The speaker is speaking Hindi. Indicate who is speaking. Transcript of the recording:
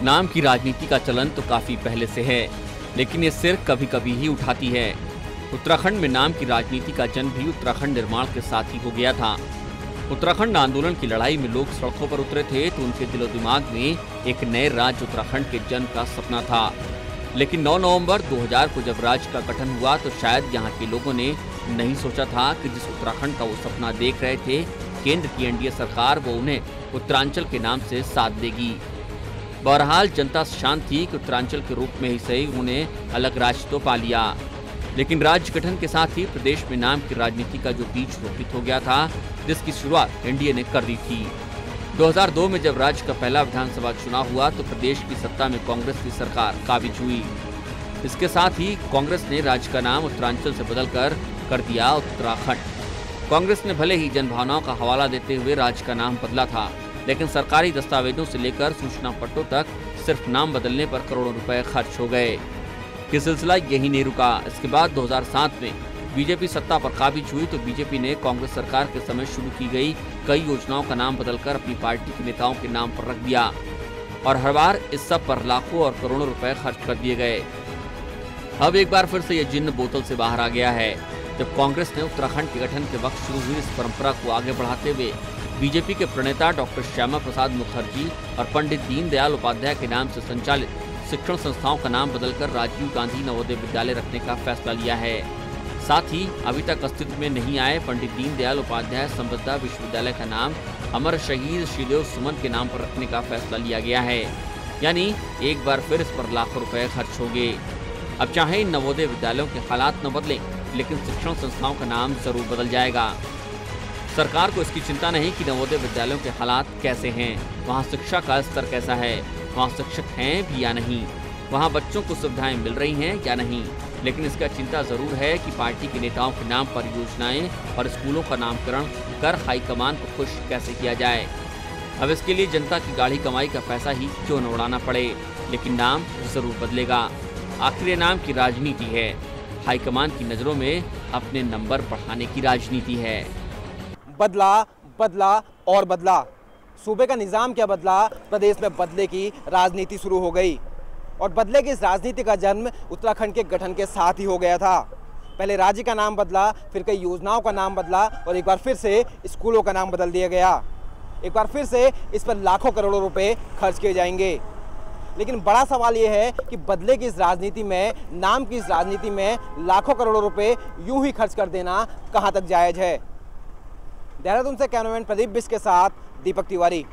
Speaker 1: नाम की राजनीति का चलन तो काफी पहले से है, लेकिन ये सिर कभी कभी ही उठाती है। उत्तराखंड में नाम की राजनीति का जन्म भी उत्तराखंड निर्माण के साथ ही हो गया था। उत्तराखंड आंदोलन की लड़ाई में लोग सड़कों पर उतरे थे तो उनके दिलो दिमाग में एक नए राज्य उत्तराखंड के जन्म का सपना था। लेकिन 9 नवंबर 2000 को जब राज्य का गठन हुआ तो शायद यहाँ के लोगों ने नहीं सोचा था कि जिस उत्तराखंड का वो सपना देख रहे थे, केंद्र की एनडीए सरकार वो उन्हें उत्तरांचल के नाम से साथ देगी। बहरहाल जनता शांत थी कि उत्तरांचल के रूप में ही सही उन्हें अलग राज्य तो पा लिया, लेकिन राज्य गठन के साथ ही प्रदेश में नाम की राजनीति का जो बीज रोपित हो गया था, जिसकी शुरुआत एनडीए ने कर दी थी। 2002 में जब राज्य का पहला विधानसभा चुनाव हुआ तो प्रदेश की सत्ता में कांग्रेस की सरकार काबिज हुई। इसके साथ ही कांग्रेस ने राज्य का नाम उत्तरांचल से बदलकर कर दिया उत्तराखंड। कांग्रेस ने भले ही जनभावनाओं का हवाला देते हुए राज्य का नाम बदला था, लेकिन सरकारी दस्तावेजों से लेकर सूचना पट्टों तक सिर्फ नाम बदलने पर करोड़ों रुपए खर्च हो गए। ये सिलसिला यही नहीं रुका। इसके बाद 2007 में बीजेपी सत्ता पर काबिज हुई तो बीजेपी ने कांग्रेस सरकार के समय शुरू की गई कई योजनाओं का नाम बदलकर अपनी पार्टी के नेताओं के नाम पर रख दिया और हर बार इस सब पर लाखों और करोड़ों रुपए खर्च कर दिए गए। अब एक बार फिर से ये जिन्न बोतल से बाहर आ गया है, जब कांग्रेस ने उत्तराखंड के गठन के वक्त शुरू हुई इस परंपरा को आगे बढ़ाते हुए बीजेपी के प्रणेता डॉक्टर श्यामा प्रसाद मुखर्जी और पंडित दीनदयाल उपाध्याय के नाम से संचालित शिक्षण संस्थाओं का नाम बदलकर राजीव गांधी नवोदय विद्यालय रखने का फैसला लिया है। साथ ही अभी तक अस्तित्व में नहीं आए पंडित दीनदयाल उपाध्याय संबद्धा विश्वविद्यालय का नाम अमर शहीद श्रीदेव सुमन के नाम पर रखने का फैसला लिया गया है। यानी एक बार फिर इस पर लाखों रुपए खर्च होंगे। अब चाहे इन नवोदय विद्यालयों के हालात न बदलें, लेकिन शिक्षण संस्थाओं का नाम जरूर बदल जाएगा। सरकार को इसकी चिंता नहीं कि नवोदय विद्यालयों के हालात कैसे हैं, वहाँ शिक्षा का स्तर कैसा है, वहाँ शिक्षक हैं भी या नहीं, वहाँ बच्चों को सुविधाएं मिल रही हैं या नहीं, लेकिन इसका चिंता जरूर है कि पार्टी के नेताओं के नाम पर योजनाएं और स्कूलों का नामकरण कर हाईकमान को खुश कैसे किया जाए। अब इसके लिए जनता की गाढ़ी कमाई का पैसा ही क्यों न उड़ाना पड़े, लेकिन नाम जरूर बदलेगा। आखिर ये नाम की राजनीति है, हाईकमान की नजरों में अपने नंबर बढ़ाने की राजनीति है।
Speaker 2: बदला बदला और बदला, सूबे का निज़ाम क्या बदला, प्रदेश में बदले की राजनीति शुरू हो गई। और बदले की इस राजनीति का जन्म उत्तराखंड के गठन के साथ ही हो गया था। पहले राज्य का नाम बदला, फिर कई योजनाओं का नाम बदला और एक बार फिर से स्कूलों का नाम बदल दिया गया। एक बार फिर से इस पर लाखों करोड़ों रुपए खर्च किए जाएंगे। लेकिन बड़ा सवाल ये है कि बदले की इस राजनीति में, नाम की इस राजनीति में लाखों करोड़ों रुपए यूं ही खर्च कर देना कहां तक जायज़ है। देहरादून से कैमरामैन प्रदीप बिस के साथ दीपक तिवारी।